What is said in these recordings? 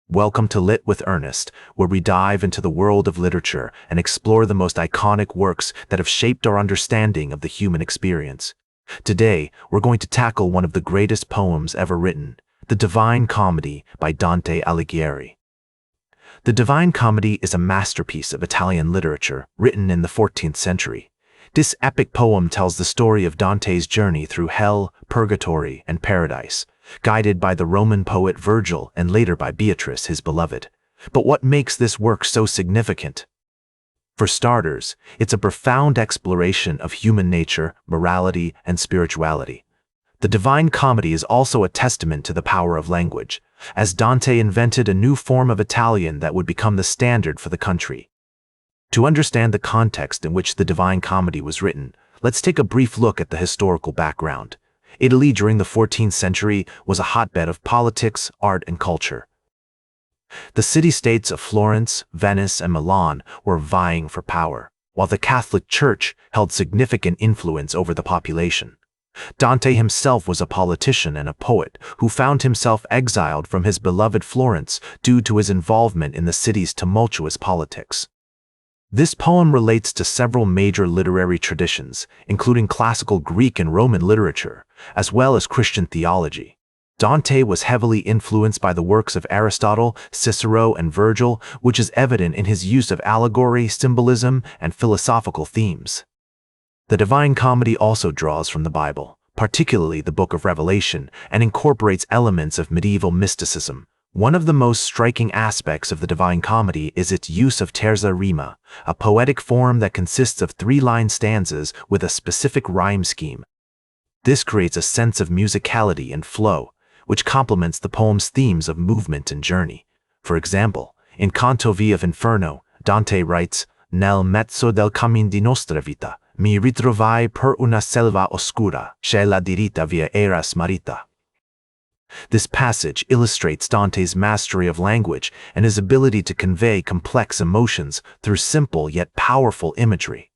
Welcome to Lit with Ernest, where we dive into the world of literature and explore the most iconic works that have shaped our understanding of the human experience. Today, we're going to tackle one of the greatest poems ever written, The Divine Comedy by Dante Alighieri. The Divine Comedy is a masterpiece of Italian literature written in the 14th century. This epic poem tells the story of Dante's journey through hell, purgatory, and paradise, guided by the Roman poet Virgil and later by Beatrice, his beloved. But what makes this work so significant? For starters, it's a profound exploration of human nature, morality, and spirituality. The Divine Comedy is also a testament to the power of language, as Dante invented a new form of Italian that would become the standard for the country. To understand the context in which the Divine Comedy was written, let's take a brief look at the historical background. Italy during the 14th century was a hotbed of politics, art, and culture. The city-states of Florence, Venice, and Milan were vying for power, while the Catholic Church held significant influence over the population. Dante himself was a politician and a poet who found himself exiled from his beloved Florence due to his involvement in the city's tumultuous politics. This poem relates to several major literary traditions, including classical Greek and Roman literature, as well as Christian theology. Dante was heavily influenced by the works of Aristotle, Cicero, and Virgil, which is evident in his use of allegory, symbolism, and philosophical themes. The Divine Comedy also draws from the Bible, particularly the Book of Revelation, and incorporates elements of medieval mysticism. One of the most striking aspects of the Divine Comedy is its use of terza rima, a poetic form that consists of three-line stanzas with a specific rhyme scheme. This creates a sense of musicality and flow, which complements the poem's themes of movement and journey. For example, in Canto V of Inferno, Dante writes, "Nel mezzo del cammin di nostra vita, mi ritrovai per una selva oscura, che la diritta via era smarrita." This passage illustrates Dante's mastery of language and his ability to convey complex emotions through simple yet powerful imagery.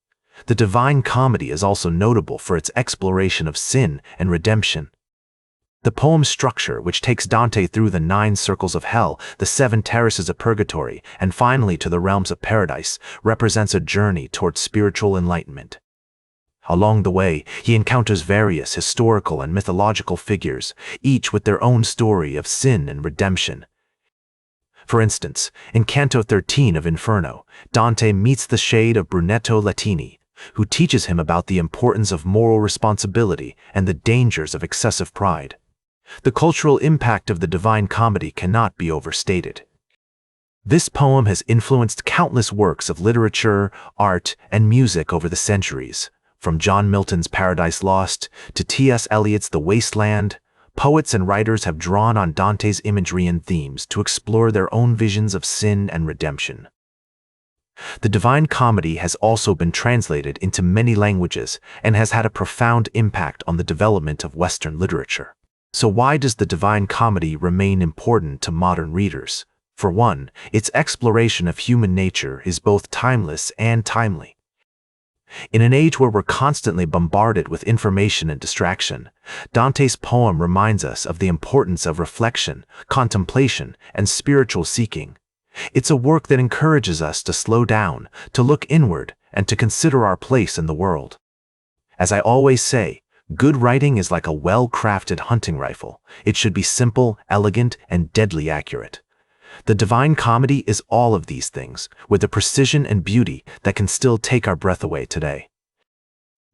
The Divine Comedy is also notable for its exploration of sin and redemption. The poem's structure, which takes Dante through the 9 circles of hell, the 7 terraces of purgatory, and finally to the realms of paradise, represents a journey towards spiritual enlightenment. Along the way, he encounters various historical and mythological figures, each with their own story of sin and redemption. For instance, in Canto 13 of Inferno, Dante meets the shade of Brunetto Latini, who teaches him about the importance of moral responsibility and the dangers of excessive pride. The cultural impact of the Divine Comedy cannot be overstated. This poem has influenced countless works of literature, art, and music over the centuries. From John Milton's Paradise Lost to T.S. Eliot's The Waste Land, poets and writers have drawn on Dante's imagery and themes to explore their own visions of sin and redemption. The Divine Comedy has also been translated into many languages and has had a profound impact on the development of Western literature. So why does the Divine Comedy remain important to modern readers? For one, its exploration of human nature is both timeless and timely. In an age where we're constantly bombarded with information and distraction, Dante's poem reminds us of the importance of reflection, contemplation, and spiritual seeking. It's a work that encourages us to slow down, to look inward, and to consider our place in the world. As I always say, good writing is like a well-crafted hunting rifle. It should be simple, elegant, and deadly accurate. The Divine Comedy is all of these things, with a precision and beauty that can still take our breath away today.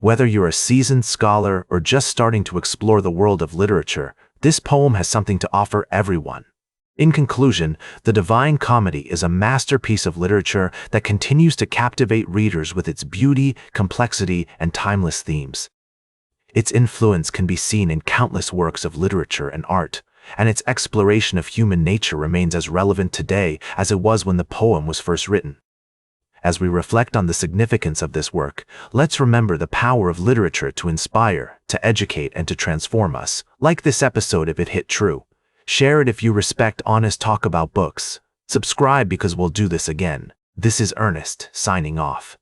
Whether you're a seasoned scholar or just starting to explore the world of literature, this poem has something to offer everyone. In conclusion, The Divine Comedy is a masterpiece of literature that continues to captivate readers with its beauty, complexity, and timeless themes. Its influence can be seen in countless works of literature and art, and its exploration of human nature remains as relevant today as it was when the poem was first written. As we reflect on the significance of this work, let's remember the power of literature to inspire, to educate, and to transform us. Like this episode if it hit true. Share it if you respect honest talk about books. Subscribe because we'll do this again. This is Ernest, signing off.